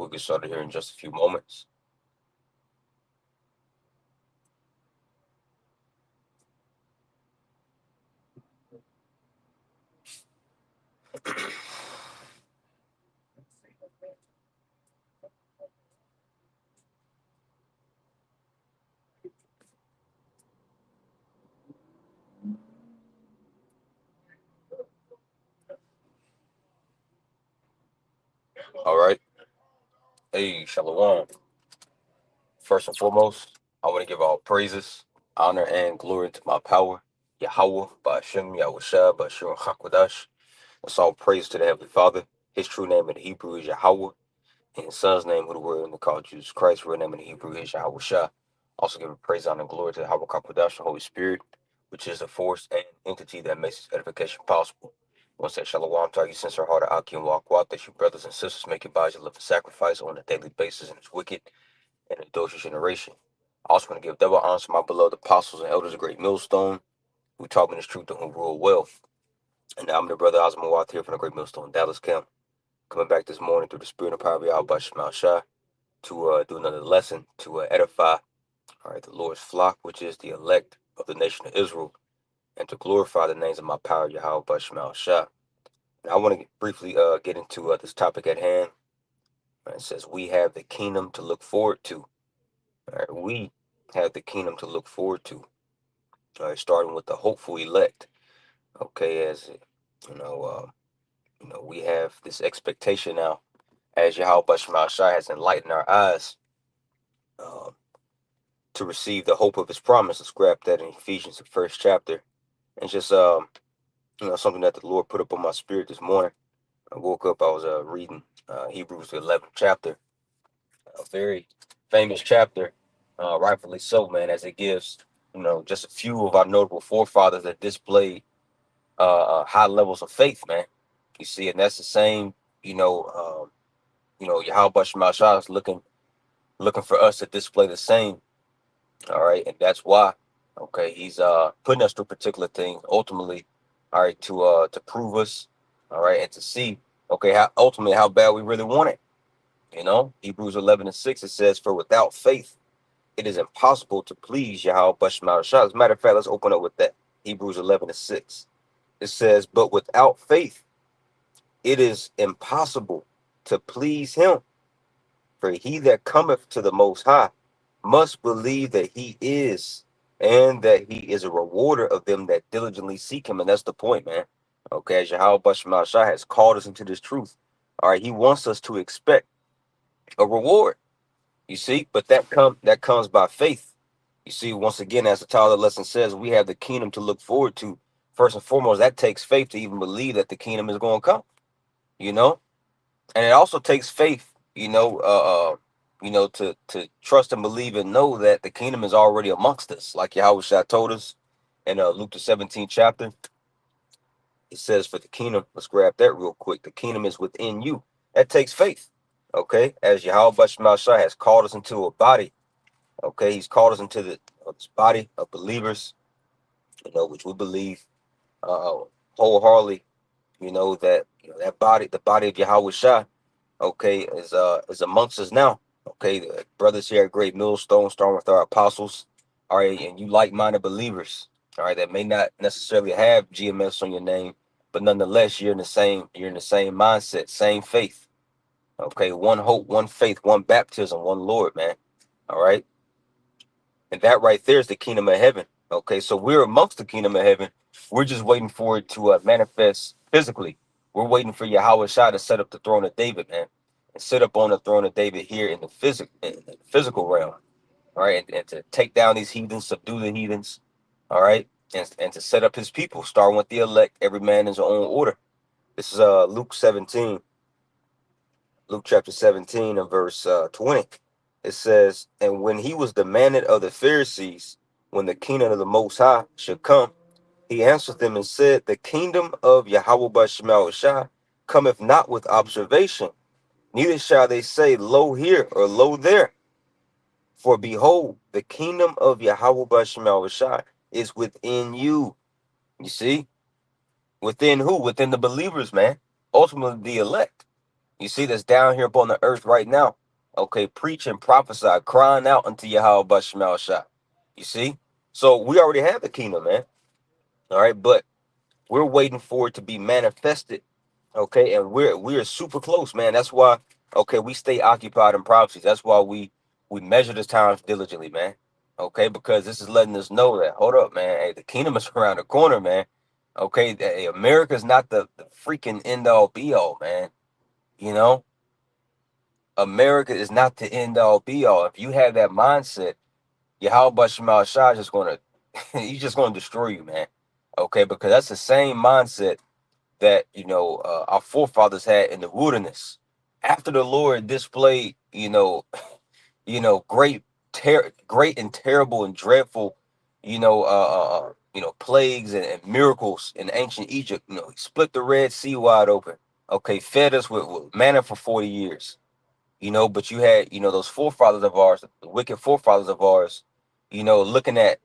We'll get started here in just a few moments. All right. Hey, Shalom. First and foremost, I want to give all praises, honor, and glory to my power, Yahweh, Ba'ashem, Yahushua, Ba'ashur, Hakwadash. That's all praise to the Heavenly Father. His true name in the Hebrew is Yahweh, and his son's name, who the word in the called Jesus Christ, real name in the Hebrew is Yahushua. Also giving praise, honor, and glory to the Yahweh Hakwadash, the Holy Spirit, which is the force and entity that makes this edification possible. Once that Shalom to you, sincere heart of Aki and walk that you brothers and sisters make your bodies a living sacrifice on a daily basis in this wicked and adulterous generation. I also want to give double honor to my beloved apostles and elders of Great Millstone, who taught me this truth and who rule well. And now I'm the brother Osman Watt here from the Great Millstone Dallas Camp, coming back this morning through the spirit and power of Yahweh Shemal Shah to do another lesson to edify, all right, the Lord's flock, which is the elect of the nation of Israel, and to glorify the names of my power Yahweh Shemal Shah. Now I want to briefly get into this topic at hand. It says we have the kingdom to look forward to. All right, we have the kingdom to look forward to. All right, starting with the hopeful elect. Okay, as we have this expectation now, as Yahweh Shemal Shah has enlightened our eyes uh, to receive the hope of His promise. Let's grab that in Ephesians, the first chapter, and just something that the Lord put up on my spirit this morning. I woke up, I was reading Hebrews, the 11th chapter, a very famous chapter, rightfully so, man, as it gives just a few of our notable forefathers that displayed high levels of faith, man. You see, and that's the same, Yahweh Shemal Shah is looking for us to display the same. All right, and that's why, okay, he's putting us through particular things ultimately, all right, to prove us, all right, and to see, okay, how ultimately how bad we really want it. Hebrews 11:6, it says, "For without faith, it is impossible to please Yahweh Shemal Shah." As a matter of fact, let's open up with that. Hebrews 11:6. It says, "But without faith, it is impossible to please Him. For he that cometh to the Most High must believe that He is, and that He is a rewarder of them that diligently seek Him." And that's the point, man. Okay, as Yahweh Shemal Shah has called us into this truth. All right, He wants us to expect a reward. You see, but that comes by faith. You see, once again, as the title of the lesson says, we have the kingdom to look forward to. First and foremost, that takes faith to even believe that the kingdom is going to come. You know, and it also takes faith, to trust and believe and know that the kingdom is already amongst us, like Yahweh Shah told us in Luke the 17th chapter. It says, "For the kingdom," let's grab that real quick. "The kingdom is within you." That takes faith. Okay, as Yahweh Shemal Shah has called us into a body. Okay, He's called us into this body of believers, which we believe wholeheartedly. That that body, the body of Yahweh Shah, okay, is amongst us now. Okay, the brothers here at Great Millstone, starting with our apostles, all right, and you like-minded believers, all right, that may not necessarily have GMS on your name, but nonetheless, you're in the same mindset, same faith. Okay, one hope, one faith, one baptism, one Lord, man. All right, and that right there is the kingdom of heaven. Okay, so we're amongst the kingdom of heaven. We're just waiting for it to manifest physically. We're waiting for Yahweh Shah to set up the throne of David, man, and sit up on the throne of David here in the physical realm. All right, and to take down these heathens, subdue the heathens. All right, and to set up His people, starting with the elect, every man in his own order. This is Luke 17, Luke chapter 17 and verse 20. It says, "And when He was demanded of the Pharisees when the kingdom of the Most High should come, He answered them and said, The kingdom of Yahweh Shemal Shah cometh not with observation, neither shall they say, Lo here, or lo there. For behold, the kingdom of Yahweh Shemal Shah is within you." You see? Within who? Within the believers, man. Ultimately, the elect. You see, that's down here upon the earth right now. Okay, preach and prophesy, crying out unto Yahweh Bashmal Shah. You see? So we already have the kingdom, man. All right, but we're waiting for it to be manifested. Okay, and we're super close, man. That's why, okay, we stay occupied in prophecies. That's why we measure the times diligently, man. Okay, because this is letting us know that, hold up, man. Hey, the kingdom is around the corner, man. Okay, hey, America's not the freaking end all be all, man. You know, America is not the end all be all. If you have that mindset, Yahweh Shemal Shah is just gonna he's just gonna destroy you, man. Okay, because that's the same mindset that our forefathers had in the wilderness. After the Lord displayed, great, great and terrible and dreadful, plagues and miracles in ancient Egypt. He split the Red Sea wide open. Okay, fed us with manna for 40 years. But you had, those forefathers of ours, the wicked forefathers of ours, looking at,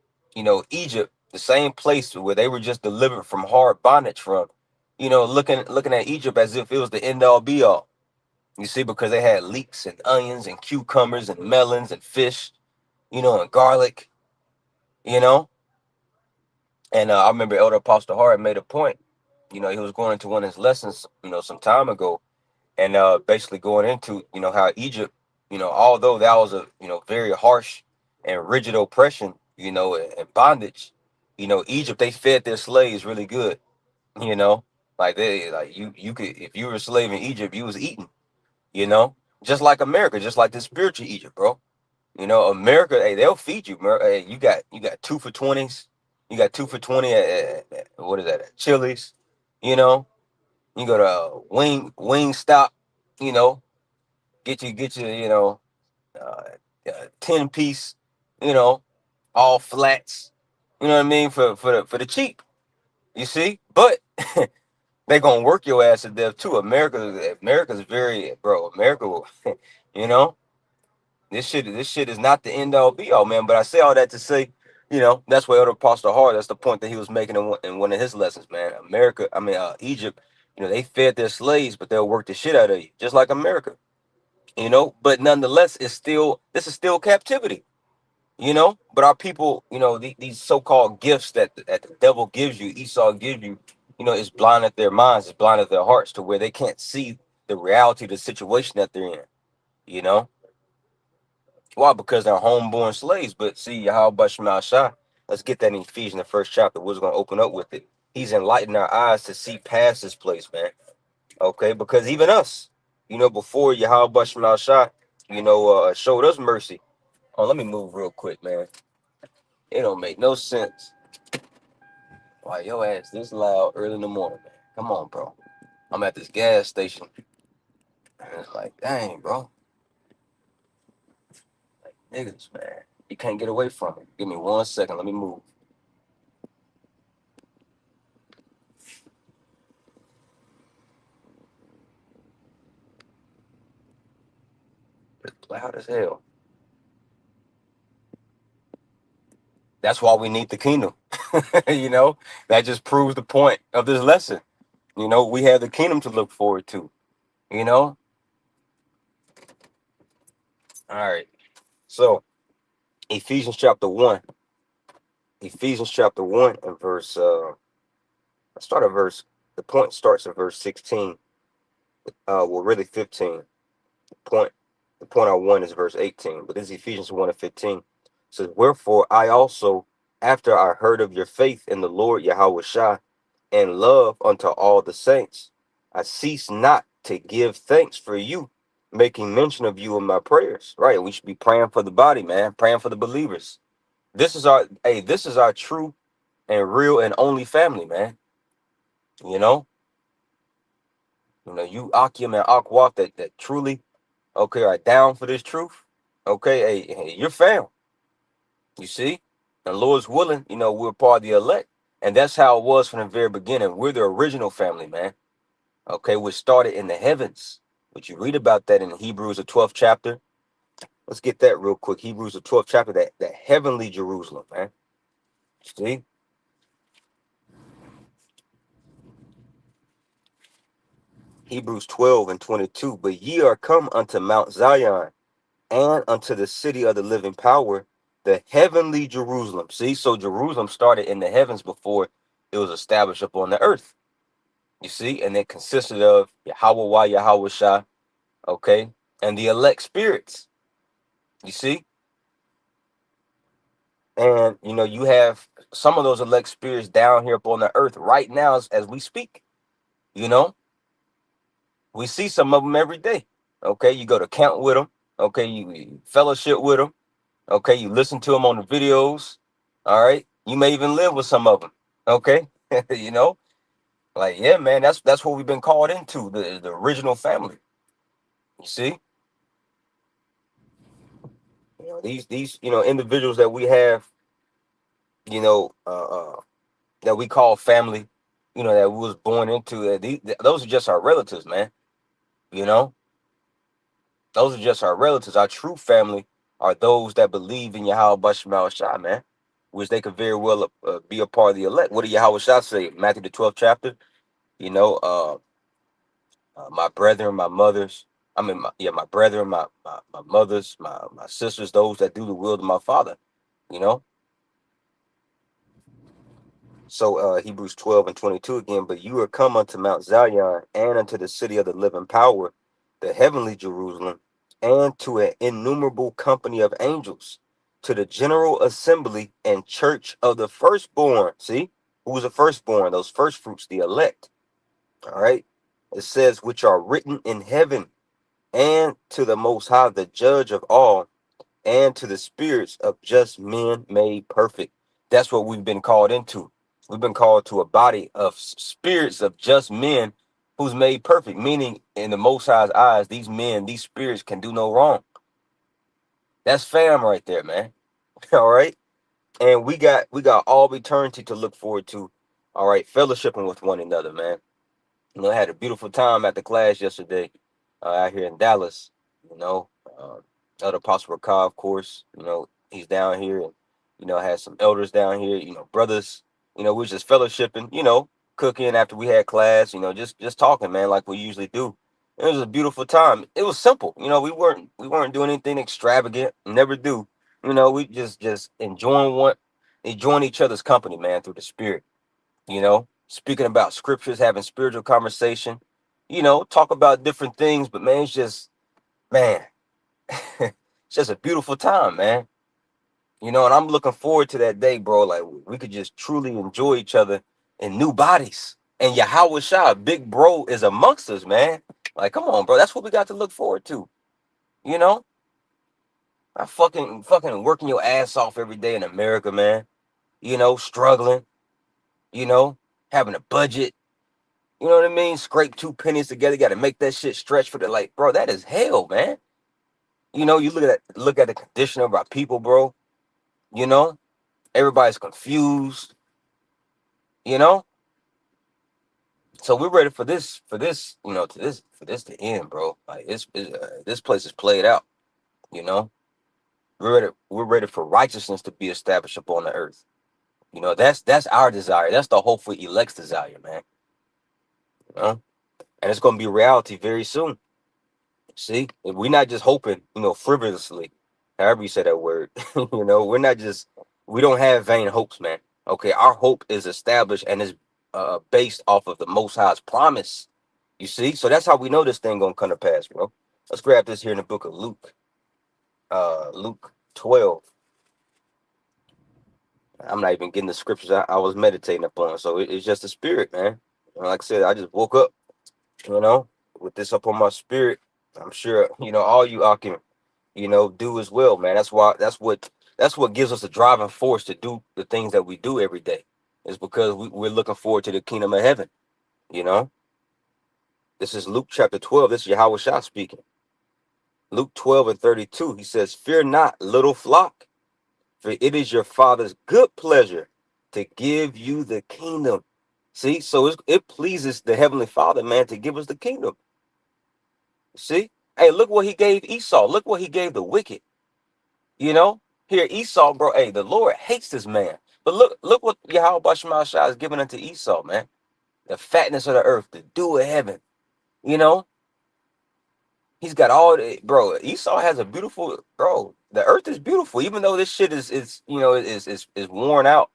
Egypt, the same place where they were just delivered from hard bondage from, looking at Egypt as if it was the end all be all. You see, because they had leeks and onions and cucumbers and melons and fish, and garlic, you know. And I remember Elder Apostle Hart made a point. He was going into one of his lessons, some time ago, and basically going into how Egypt, although that was a very harsh and rigid oppression, and bondage, Egypt, they fed their slaves really good. you know you could, if you were a slave in Egypt, you was eating, just like America, just like the spiritual Egypt, bro. America, hey, they'll feed you. Hey, you got 2 for 20s. You got 2 for 20 at what is that, at Chili's. You go to wing stop, you know get you, 10 piece, you know all flats, what I mean, for the cheap, you see. But they gonna work your ass to death too. America's very, bro, America will, you know this shit is not the end all be all, man. But I say all that to say, that's what Elder Apostle Hart, that's the point that he was making in one of his lessons, man. Egypt, they fed their slaves, but they'll work the shit out of you, just like America. But nonetheless, this is still captivity. But our people, these so-called gifts that the devil gives you, Esau gives you, is blinded their minds, is blinded their hearts to where they can't see the reality of the situation that they're in. You know why? Because they're homeborn slaves. But see, Yahweh Shema Shah, let's get that in Ephesians, the first chapter. We're going to open up with it. He's enlightened our eyes to see past this place, man. Okay, because even us, before Yahweh Shema Shah, showed us mercy. Oh, let me move real quick, man. It don't make no sense why your ass this loud early in the morning, man. Come on, bro. I'm at this gas station. And it's like, dang, bro. Like, niggas, man. You can't get away from it. Give me 1 second. Let me move. It's loud as hell. That's why we need the kingdom. you know, that just proves the point of this lesson. We have the kingdom to look forward to. You know? All right. So, Ephesians chapter 1. Ephesians chapter 1 and verse let's start at verse, the point starts at verse 16. Well, really 15. Point the point I want is verse 18, but this is Ephesians 1 and 15. It says, wherefore I also, after I heard of your faith in the Lord Yahweh Shah, and love unto all the saints, I cease not to give thanks for you, making mention of you in my prayers. Right? We should be praying for the body, man, praying for the believers. This is our true and real and only family, man. You know, you Akim and Akwaf that truly, okay, are down for this truth. Okay, hey, you're found. You see, and Lord's willing, we're part of the elect, and that's how it was from the very beginning. We're the original family, man. Okay, we started in the heavens. But you read about that in Hebrews, the 12th chapter. Let's get that real quick. Hebrews, the 12th chapter, that heavenly Jerusalem, man. See, Hebrews 12 and 22. But ye are come unto Mount Zion, and unto the city of the living power, the heavenly Jerusalem. See, so Jerusalem started in the heavens before it was established upon the earth. You see, and it consisted of Yahweh, Yahweh Shah, okay, and the elect spirits. You see, and you have some of those elect spirits down here upon the earth right now as we speak. You know, we see some of them every day. Okay, you go to camp with them. Okay, you fellowship with them. Okay, you listen to them on the videos. All right, you may even live with some of them. Okay, you know, like yeah, man, that's what we've been called into, the original family. You see, these individuals that we have, you know, uh, uh, that we call family, that we was born into. Those are just our relatives, man. You know, those are just our relatives. Our true family are those that believe in Yahweh Bashar Shah, man, which they could very well be a part of the elect. What did Yahweh Shah say? Matthew the 12th chapter. You know, my brethren, my mothers. I mean, my brethren, my mothers, my sisters, those that do the will of my Father. You know. So Hebrews 12 and 22 again. But you are come unto Mount Zion, and unto the city of the living power, the heavenly Jerusalem, and to an innumerable company of angels, to the general assembly and church of the firstborn. See, who's the firstborn? Those first fruits, the elect. All right. It says, which are written in heaven, and to the Most High, the judge of all, and to the spirits of just men made perfect. That's what we've been called into. We've been called to a body of spirits of just men who's made perfect, meaning in the Most High's eyes, these men, these spirits can do no wrong. That's fam right there, man. All right. And we got all eternity to look forward to. All right, fellowshipping with one another, man. I had a beautiful time at the class yesterday out here in Dallas. You know, Elder Apostle Rakah, of course. He's down here, and had some elders down here. Brothers. We was just fellowshipping. Cooking after we had class. Just talking, man, like we usually do. It was a beautiful time. It was simple. We weren't doing anything extravagant. Never do. We just enjoying each other's company, man, through the spirit. Speaking about scriptures, having spiritual conversation, talk about different things, but man, it's just, man, it's just a beautiful time, man. And I'm looking forward to that day, bro. Like we could just truly enjoy each other in new bodies. And Yahweh Shah, big bro, is amongst us, man. Like, come on, bro. That's what we got to look forward to. You know, I fucking working your ass off every day in America, man. Struggling, you know, having a budget. You know what I mean? Scrape two pennies together. Got to make that shit stretch for the like, bro. That is hell, man. You look at the condition of our people, bro. You know, everybody's confused. You know, so we're ready for this, for this to end, bro. Like this place is played out. You know, we're ready for righteousness to be established upon the earth. That's our desire. That's the hopeful elect's desire, man. And it's gonna be reality very soon. See, we're not just hoping, frivolously, however you say that word. We don't have vain hopes, man. Okay, our hope is established and is based off of the Most High's promise. You see, so that's how we know this thing gonna come to pass, bro. Let's grab this here in the book of Luke, Luke 12. I'm not even getting the scriptures I was meditating upon, so it's just the spirit, man. Like I said, I just woke up, you know, with this up on my spirit. I'm sure all you all can do as well, man. That's what gives us a driving force to do the things that we do every day. Is because we're looking forward to the kingdom of heaven. You know, this is Luke chapter 12. This is Yahweh Shah speaking. Luke 12 and 32. He says, "Fear not, little flock, for it is your Father's good pleasure to give you the kingdom." See, so it pleases the Heavenly Father, man, to give us the kingdom. See, hey, look what He gave Esau. Look what He gave the wicked. You know, here Esau, bro. Hey, the Lord hates this man. But look what Yahweh Bashar Shah is giving unto Esau, man. The fatness of the earth, the dew of heaven. You know, he's got all the, bro. Esau has a beautiful, bro. The earth is beautiful, even though this shit is is worn out,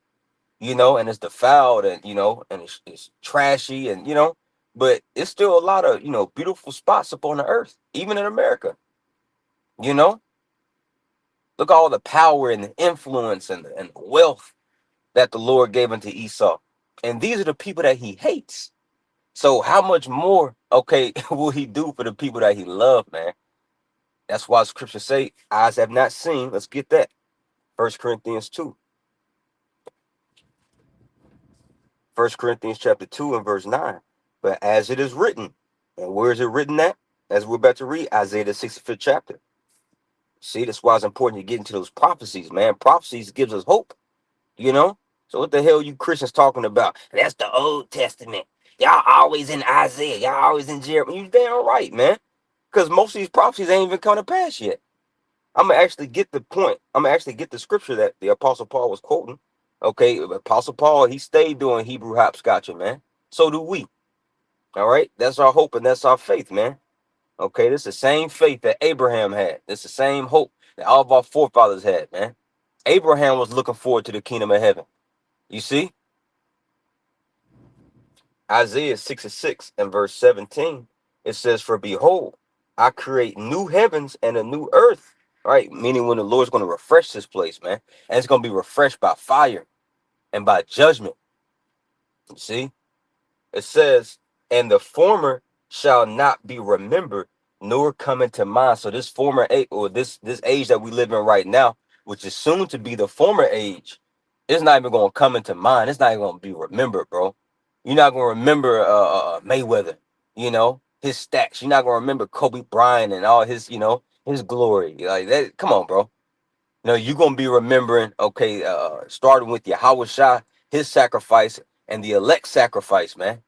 and it's defiled, and and it's trashy, and but it's still a lot of beautiful spots up on the earth, even in America. You know, look at all the power and the influence and the wealth that the Lord gave unto Esau, and these are the people that he hates. So how much more, okay, will he do for the people that he loved, man? That's why scripture say, eyes have not seen. Let's get that. 1 Corinthians 2. 1 Corinthians chapter 2 and verse 9. But as it is written, and where is it written at? As we're about to read, Isaiah the 65th chapter. See, that's why it's important to get into those prophecies, man. Prophecies gives us hope, you know? So what the hell you Christians talking about? That's the Old Testament. Y'all always in Isaiah. Y'all always in Jeremiah. You damn right, man. Because most of these prophecies ain't even come to pass yet. I'm gonna actually get the point. I'm gonna actually get the scripture that the Apostle Paul was quoting. Okay, Apostle Paul, he stayed doing Hebrew hopscotch, man. So do we. All right, that's our hope and that's our faith, man. Okay, this is the same faith that Abraham had. This is the same hope that all of our forefathers had, man. Abraham was looking forward to the kingdom of heaven. You see, Isaiah 66 and verse 17, it says, "For behold, I create new heavens and a new earth." Right? Meaning when the Lord's going to refresh this place, man. And it's going to be refreshed by fire and by judgment. You see? It says, "And the former shall not be remembered, nor come into mind." So this former age, or this age that we live in right now, which is soon to be the former age, it's not even going to come into mind. It's not even going to be remembered, bro. You're not going to remember Mayweather, his stats. You're not going to remember Kobe Bryant and all his, his glory. Like that. Come on, bro. You're going to be remembering, okay, starting with Yahweh Shah, his sacrifice, and the elect sacrifice, man.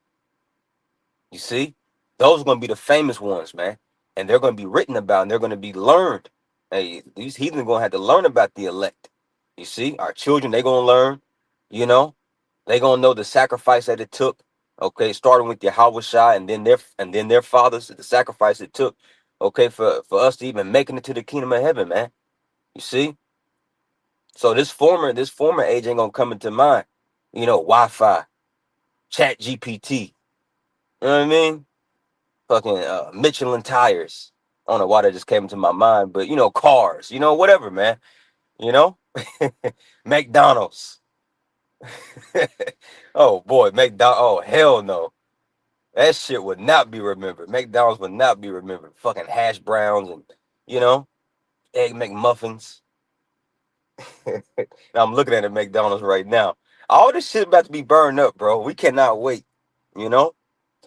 You see, those are going to be the famous ones, man, and they're going to be written about, and they're going to be learned. Hey, these heathens are going to have to learn about the elect. You see, our children, they're going to learn. They're going to know the sacrifice that it took. Okay, starting with Yahweh Shah, and then their fathers, the sacrifice it took. Okay, for us to even making it to the kingdom of heaven, man. You see, so this former age ain't gonna come into mind. Wi-Fi, Chat GPT. You know what I mean? Fucking Michelin tires. I don't know why that just came into my mind, but cars, whatever, man. You know, McDonald's. Oh boy, McDonald. Oh hell no, that shit would not be remembered. McDonald's would not be remembered. Fucking hash browns and you know egg McMuffins. I'm looking at a McDonald's right now. All this shit about to be burned up, bro. We cannot wait. You know.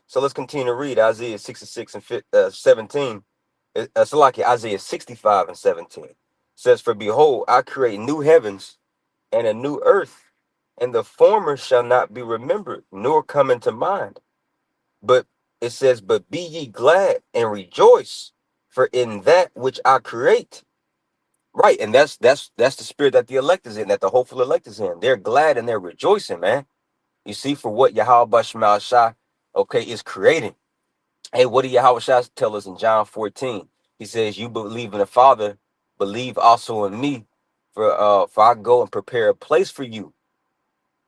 So let's continue to read Isaiah 66 and 17. So like Isaiah 65 and 17 says, "For behold, I create new heavens and a new earth, and the former shall not be remembered, nor come into mind. But it says, but be ye glad and rejoice, for in that which I create." Right, and that's the spirit that the elect is in, that the hopeful elect is in. They're glad and they're rejoicing, man. You see, for what Yahweh Shema Shah, okay, is creating. Hey, what did Yahweh Shah tell us in John 14? He says, "You believe in the Father, believe also in me, for I go and prepare a place for you."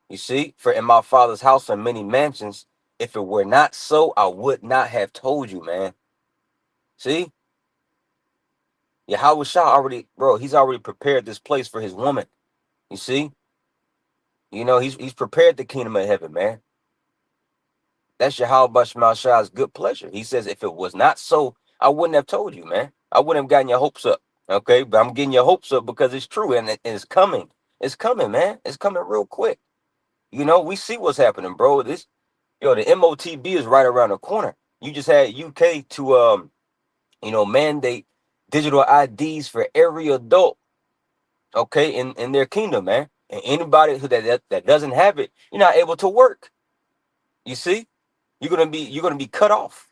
You see, for in my Father's house are many mansions. If it were not so, I would not have told you, man. See, Yahweh Shah already, bro, he's already prepared this place for his woman. You see, he's prepared the kingdom of heaven, man. That's Yahweh Shema Shah's good pleasure. He says, if it was not so, I wouldn't have told you, man. I wouldn't have gotten your hopes up. Okay, but I'm getting your hopes up because it's true and it's coming. It's coming, man. It's coming real quick. We see what's happening, bro. The MOTB is right around the corner. You just had UK to mandate digital IDs for every adult, okay, in their kingdom, man. And anybody that doesn't have it, you're not able to work. You see, you're gonna be cut off.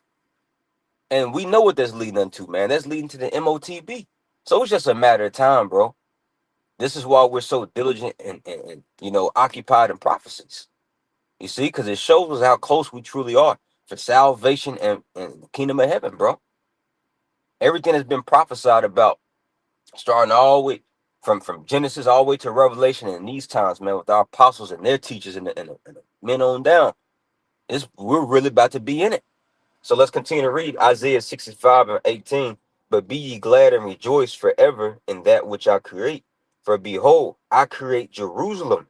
And we know what that's leading into, man. That's leading to the MOTB. So it's just a matter of time, bro. This is why we're so diligent and occupied in prophecies. You see, because it shows us how close we truly are for salvation and the kingdom of heaven, bro. Everything has been prophesied about, starting all the way from Genesis all the way to Revelation in these times, man, with our apostles and their teachers and the men on down. We're really about to be in it. So let's continue to read Isaiah 65 and 18. But be ye glad and rejoice forever in that which I create. For behold, I create Jerusalem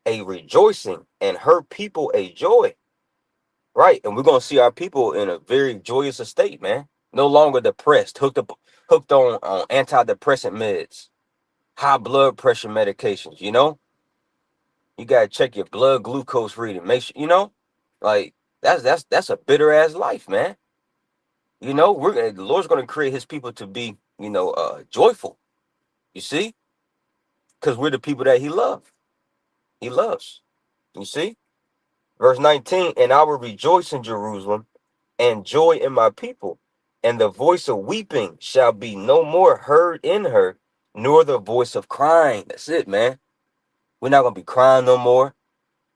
a rejoicing and her people a joy. Right. And we're going to see our people in a very joyous estate, man. No longer depressed, hooked on antidepressant meds, high blood pressure medications, You got to check your blood glucose reading. Make sure, like that's a bitter ass life, man. The Lord's going to create his people to be, joyful. You see? Because we're the people that he loves. He loves. You see? Verse 19, and I will rejoice in Jerusalem and joy in my people, and the voice of weeping shall be no more heard in her, nor the voice of crying. That's it, man. We're not going to be crying no more.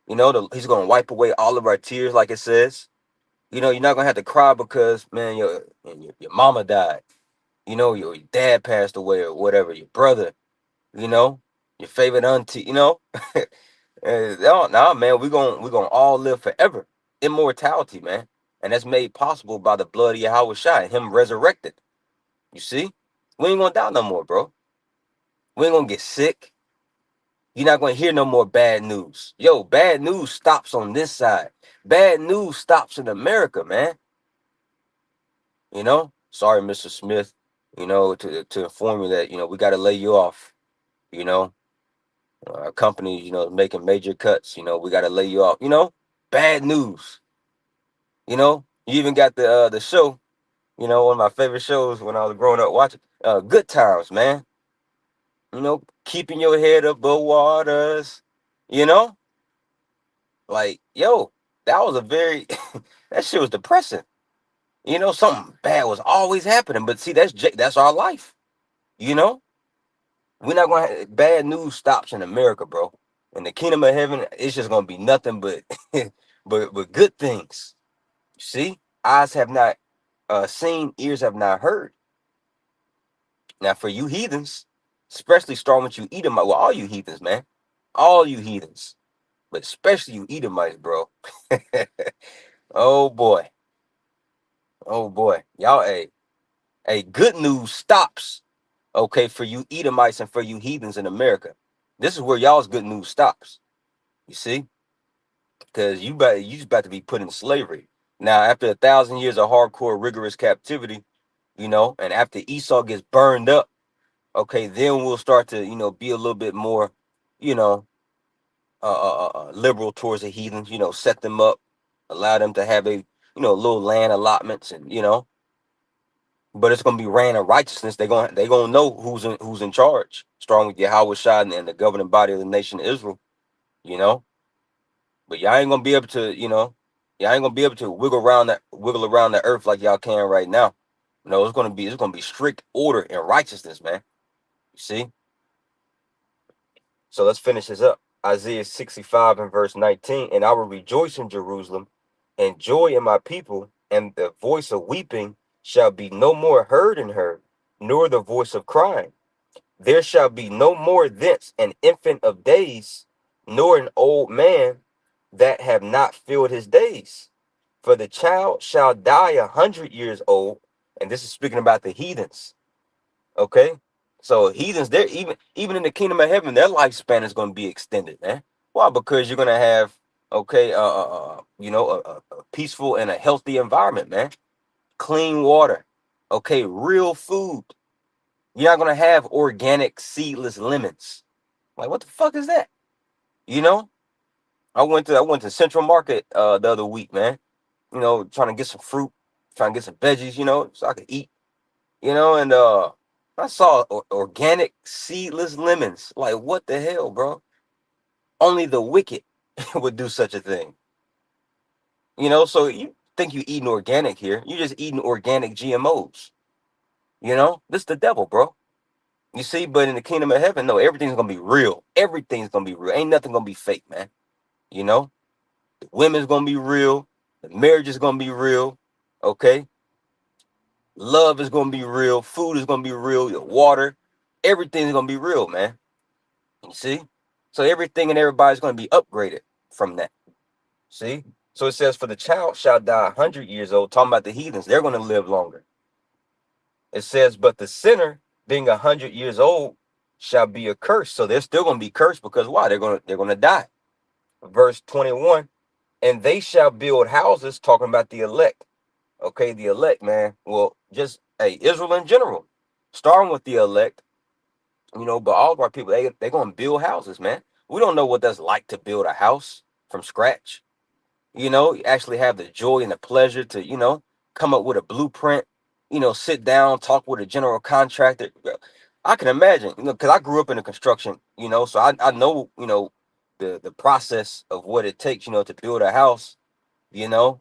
He's going to wipe away all of our tears, like it says. You're not going to have to cry because, man, your mama died. Your dad passed away or whatever, your brother, your favorite auntie, no, man, we're gonna all live forever. Immortality, man. And that's made possible by the blood of Yahweh Shai, him resurrected. You see? We ain't gonna die no more, bro. We ain't gonna get sick. You're not gonna hear no more bad news. Yo, bad news stops on this side. Bad news stops in America, man. Sorry, Mr. Smith, to inform you that, we gotta lay you off, our company, making major cuts, we gotta lay you off, bad news. You even got the show, one of my favorite shows when I was growing up watching, Good Times, man. Keeping your head above waters, you know, like, yo, that was a very that shit was depressing. Something bad was always happening, but see, that's our life. We're not gonna bad news stops in America, bro. In the kingdom of heaven, it's just gonna be nothing but but good things. See, eyes have not seen, ears have not heard. Now, for you heathens, especially starting with you Edomites, well, all you heathens, man, all you heathens, but especially you Edomites, bro. Oh boy, y'all, a good news stops. Okay, for you Edomites and for you heathens in America, this is where y'all's good news stops. You see, because you just about to be put in slavery. Now, after 1,000 years of hardcore, rigorous captivity, and after Esau gets burned up, okay, then we'll start to, be a little bit more, you know, liberal towards the heathens, set them up, allow them to have little land allotments and, but it's going to be ran in righteousness. They're going to know who's in charge, strong with Yahweh Shai and the governing body of the nation of Israel, you know, but y'all ain't going to be able to, y'all ain't going to be able to wiggle around the earth like y'all can right now. No, it's going to be strict order and righteousness, man. You see? So let's finish this up. Isaiah 65 and verse 19. And I will rejoice in Jerusalem and joy in my people, and the voice of weeping shall be no more heard in her, nor the voice of crying. There shall be no more thence an infant of days, nor an old man that have not filled his days. For the child shall die 100 years old. And this is speaking about the heathens. Okay? So heathens, they're even in the kingdom of heaven, their lifespan is going to be extended, man. Why? Because you're going to have, okay, a peaceful and a healthy environment, man. Clean water, okay, real food. You're not going to have organic seedless lemons. Like, what the fuck is that? You know, I went to Central Market the other week, man. Trying to get some fruit, trying to get some veggies, so I could eat. And I saw organic seedless lemons. Like, what the hell, bro? Only the wicked would do such a thing. So you think you eating organic here. You're just eating organic GMOs. This is the devil, bro. You see, but in the kingdom of heaven, no, everything's going to be real. Everything's going to be real. Ain't nothing going to be fake, man. The women's going to be real. The marriage is gonna be real. Okay, love is gonna be real. Food is gonna be real. Your water, everything's gonna be real, man. You see, so everything and everybody's gonna be upgraded from that. See, so it says, "For the child shall die 100 years old." Talking about the heathens, they're gonna live longer. It says, "But the sinner, being 100 years old, shall be accursed." So they're still gonna be cursed because why? They're gonna die. Verse 21, "And they shall build houses," talking about the elect. Okay, the elect, man. Well, just hey, Israel in general, starting with the elect, but all of our people, they're gonna build houses, man. We don't know what that's like to build a house from scratch. You actually have the joy and the pleasure to, come up with a blueprint, sit down, talk with a general contractor. I can imagine, because I grew up in the construction, so I know, the process of what it takes, to build a house, you know.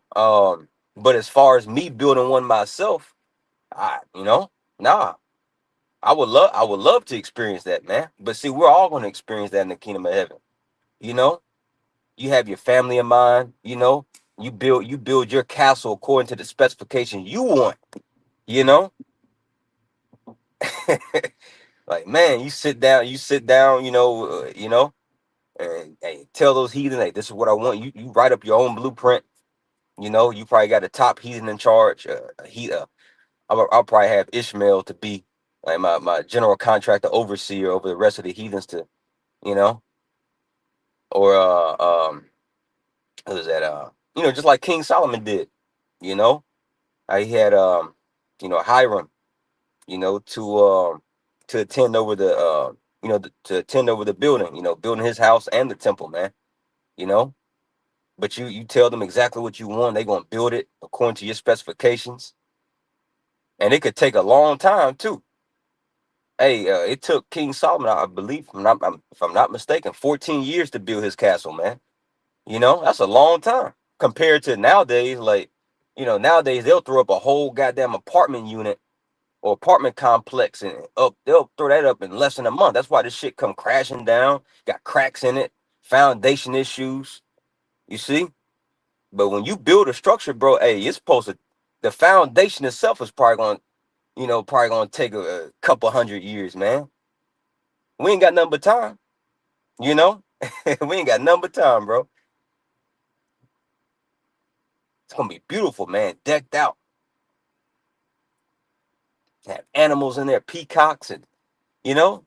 But as far as me building one myself, nah, I would love to experience that, man. But see, we're all going to experience that in the kingdom of heaven. You know, you have your family in mind. You build your castle according to the specifications you want. You know, like man, you sit down. And hey, tell those heathen, hey, this is what I want. You write up your own blueprint. You probably got a top heathen in charge. I'll probably have Ishmael to be like my general contractor overseer over the rest of the heathens to, you know, or who is that? Just like King Solomon did, you know, I had Hiram, to attend over to attend over the building, building his house and the temple, man, you know. But you tell them exactly what you want, they're gonna build it according to your specifications, and it could take a long time too. Hey, it took King Solomon, I believe, if I'm not mistaken, 14 years to build his castle, man. That's a long time compared to nowadays. Like, nowadays they'll throw up a whole goddamn apartment unit or apartment complex and they'll throw that up in less than a month. That's why this shit come crashing down, got cracks in it, foundation issues. You see? But when you build a structure, bro, hey, it's supposed to, the foundation itself is probably gonna take a couple 100 years, man. We ain't got nothing but time, you know? We ain't got nothing but time, bro. It's gonna be beautiful, man. Decked out. Have animals in there, peacocks, and you know,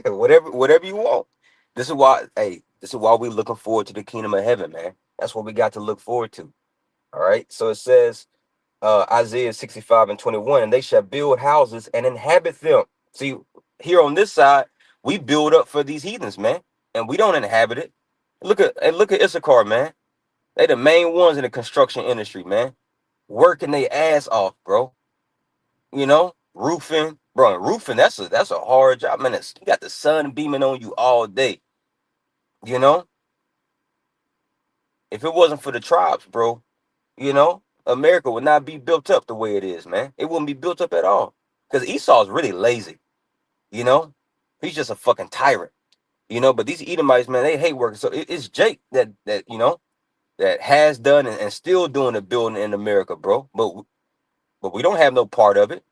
whatever you want. This is why we're looking forward to the kingdom of heaven, man. That's what we got to look forward to. All right. So it says, Isaiah 65 and 21, "And they shall build houses and inhabit them." See, here on this side, we build up for these heathens, man, and we don't inhabit it. Look at Issachar, man. They the main ones in the construction industry, man. Working their ass off, bro. Roofing, bro. Roofing, that's a hard job, man. You got the sun beaming on you all day. You know, if it wasn't for the tribes, bro, America would not be built up the way it is, man. It wouldn't be built up at all. Because Esau's really lazy. You know, he's just a fucking tyrant. But these Edomites, man, they hate working. So it's Jake that has done and still doing the building in America, bro. But we don't have no part of it.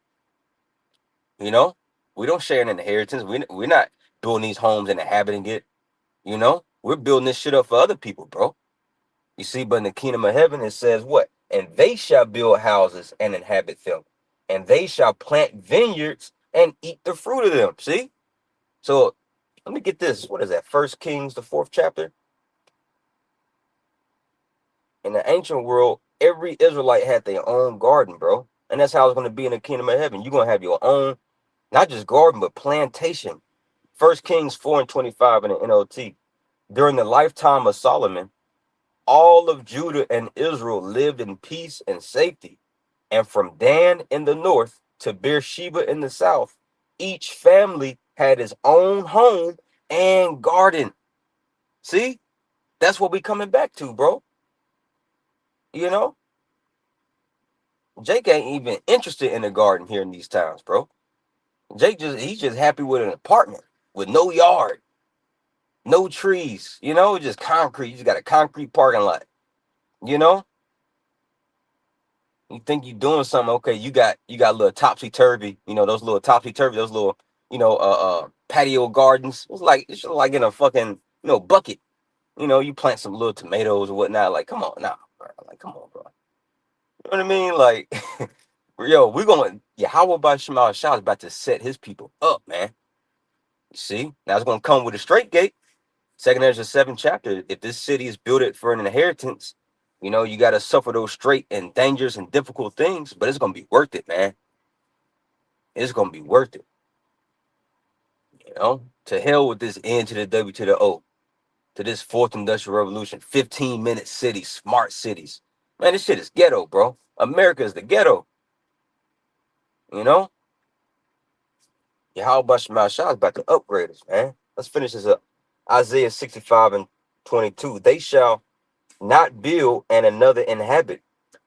You know, we don't share an inheritance. We're not building these homes and inhabiting it. We're building this shit up for other people, bro. You see, but in the kingdom of heaven, it says what? "And they shall build houses and inhabit them, and they shall plant vineyards and eat the fruit of them." See? So let me get this. What is that? First Kings, the 4th chapter. In the ancient world, every Israelite had their own garden, bro. And that's how it's going to be in the kingdom of heaven. You're going to have your own, not just garden, but plantation. First Kings 4 and 25 in the NLT. "During the lifetime of Solomon, all of Judah and Israel lived in peace and safety. And from Dan in the north to Beersheba in the south, each family had its own home and garden." See? That's what we coming back to, bro. You know? Jake ain't even interested in the garden here in these towns, bro. He's just happy with an apartment with no yard, no trees, just concrete. You just got a concrete parking lot. You know, you think you doing something. Okay, you got a little topsy turvy. You know, those little topsy turvy, those little, patio gardens. It's like in a fucking, bucket. You know, you plant some little tomatoes or whatnot. Like, come on now, bro. Like, come on, bro. You know what I mean? Like, yo, we're going. Yeah, how about Shemal Shah is about to set his people up, man? You see, now it's gonna come with a straight gate. Second Ezra 7 chapter. If this city is built it for an inheritance, you got to suffer those straight and dangerous and difficult things, but it's gonna be worth it, man. It's gonna be worth it. To hell with this N to the W to the O, to this fourth industrial revolution. 15-minute cities, smart cities. Man, this shit is ghetto, bro. America is the ghetto. You know. Yahweh Shema Shah is about to upgrade us, man. Let's finish this up. Isaiah 65 and 22. They shall not build and another inhabit.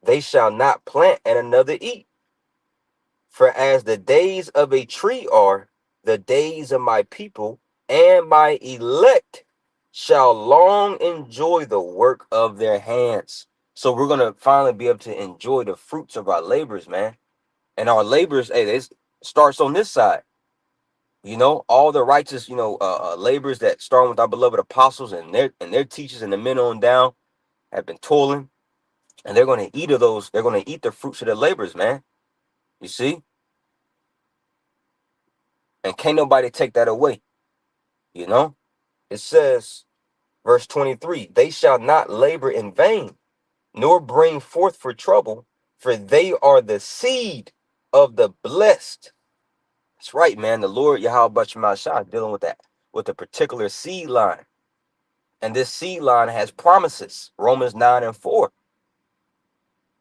They shall not plant and another eat. For as the days of a tree are, the days of my people and my elect shall long enjoy the work of their hands. So we're going to finally be able to enjoy the fruits of our labors, man. And our labors, hey, it starts on this side. All the righteous, labors that start with our beloved apostles and their teachers and the men on down have been toiling, and they're going to eat of those. They're going to eat the fruits of their labors, man. You see, and can't nobody take that away. It says, verse 23: They shall not labor in vain, nor bring forth for trouble, for they are the seed of the blessed. That's right, man. The Lord Yahweh Shema Shah dealing with a particular seed line. And this seed line has promises. Romans 9 and 4.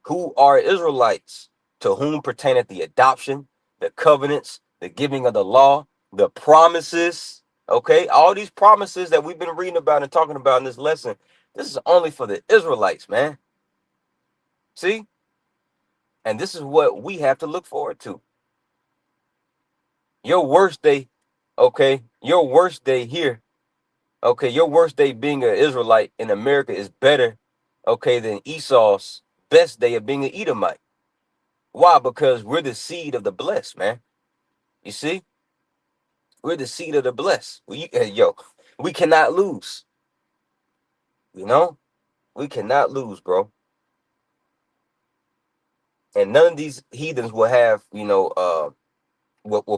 Who are Israelites? To whom pertaineth the adoption, the covenants, the giving of the law, the promises. Okay, all these promises that we've been reading about and talking about in this lesson, this is only for the Israelites, man. See? And this is what we have to look forward to. Your worst day, okay, your worst day here, okay, your worst day being an Israelite in America is better, okay, than Esau's best day of being an Edomite. Why? Because we're the seed of the blessed, man. You see? We're the seed of the blessed. We cannot lose. We cannot lose, bro. And none of these heathens will have, will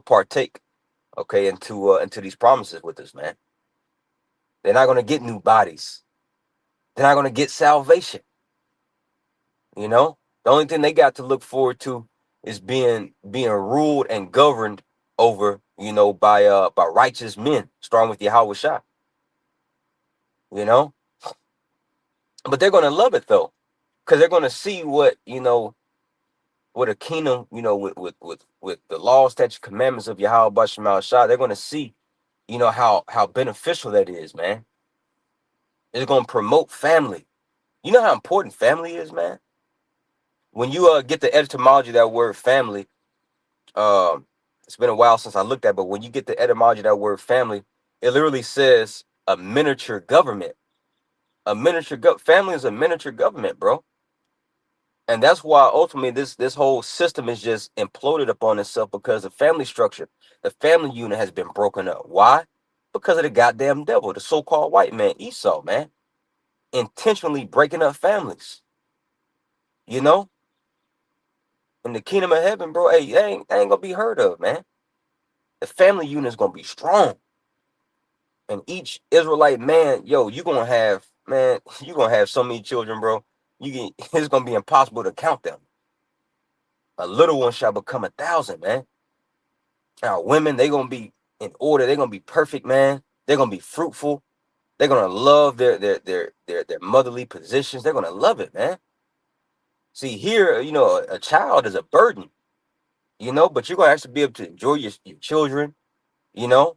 partake, okay, into these promises with us, man. They're not gonna get new bodies. They're not gonna get salvation. The only thing they got to look forward to is being ruled and governed over, by righteous men, starting with Yahweh Shah. But they're gonna love it though, because they're gonna see what what a kingdom, with the laws, statutes, commandments of Yahweh Shema Shah. They're gonna see, how beneficial that is, man. It's gonna promote family. You know how important family is, man. When you get the etymology of that word family, it's been a while since I looked at, but when you get the etymology of that word family, it literally says a miniature government. Family is a miniature government, bro. And that's why ultimately this whole system is just imploded upon itself, because the family structure, the family unit has been broken up. Why? Because of the goddamn devil, the so-called white man, Esau, man, intentionally breaking up families. In the kingdom of heaven, bro, hey, they ain't gonna be heard of, man. The family unit is gonna be strong. And each Israelite man, you gonna have, man, you gonna have so many children, bro. It's gonna be impossible to count them. A little one shall become 1,000, man. Now, women, they're gonna be in order. They're gonna be perfect, man. They're gonna be fruitful. They're gonna love their motherly positions. They're gonna love it, man. See, here, a child is a burden, but you're gonna actually be able to enjoy your children, you know,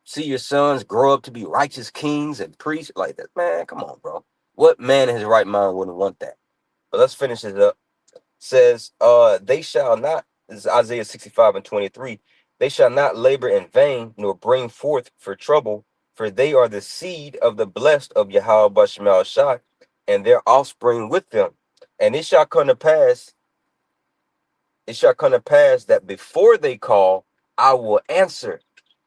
see your sons grow up to be righteous kings and priests like that. Man, come on, bro. What man in his right mind wouldn't want that? But let's finish it up. Says, they shall not, this is Isaiah 65 and 23, they shall not labor in vain, nor bring forth for trouble, for they are the seed of the blessed of Yahweh Shema Shah. and their offspring with them. And it shall come to pass, that before they call, I will answer.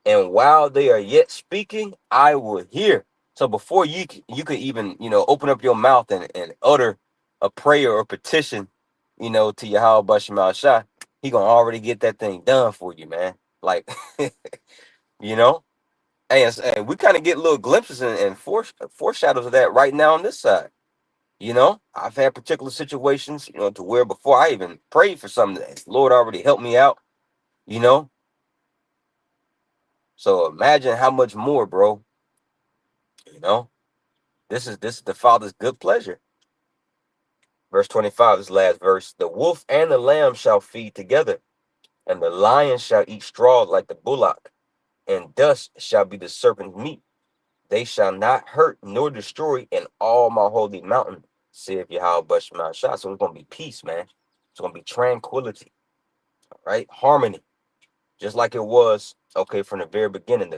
And while they are yet speaking, I will hear. So before you could even, open up your mouth and utter a prayer or petition, to Yahweh Bashem Shah, he gonna already get that thing done for you, man. Like, you know, and we kind of get little glimpses and foreshadows of that right now on this side. I've had particular situations, to where before I even prayed for something, the Lord already helped me out, you know. So imagine how much more, bro. You know, this is the Father's good pleasure. Verse 25, this last verse: the wolf and the lamb shall feed together, and the lion shall eat straw like the bullock, and dust shall be the serpent's meat. They shall not hurt nor destroy in all my holy mountain, saith Yahweh Bashem Shah. So it's gonna be peace, man. It's gonna be tranquility, right? Harmony, just like it was from the very beginning.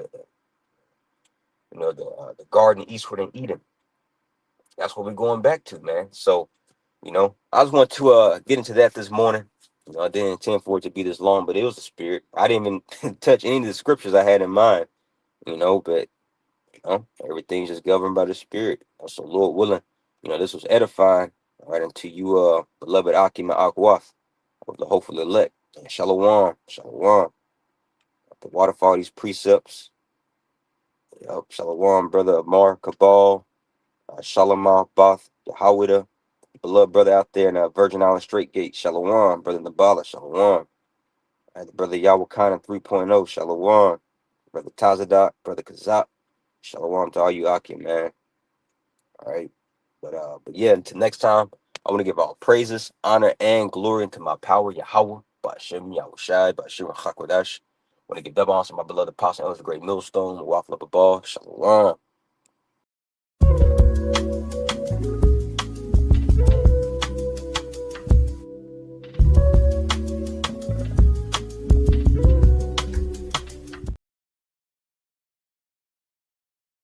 The garden eastward in Eden. That's what we're going back to, man. So, I just want to get into that this morning. I didn't intend for it to be this long, but it was the spirit. I didn't even touch any of the scriptures I had in mind, but everything's just governed by the spirit. So, Lord willing, this was edifying, right, unto you, beloved Akim and Akwath, of the hopeful elect. And Shalom, Shalom. To waterfall these precepts. Yep, Shalom, brother Amar Cabal, Shalom, Bath, Yahweh, beloved brother out there in Virgin Island Straight Gate. Shalom, brother Nabala. Shalom. The brother Yahweh Khan 3.0. Shalom. Brother Tazadak, brother Kazak. Shalom to all you Akim, man. All right. But yeah, until next time, I want to give all praises, honor, and glory into my power, Yahweh, Ba'ashem, Yahushai, Ba'ashem, Chakwadash. I want to give double honor to my beloved apostle, Elder Great Millstone, Waffle Up a Ball. Shalom.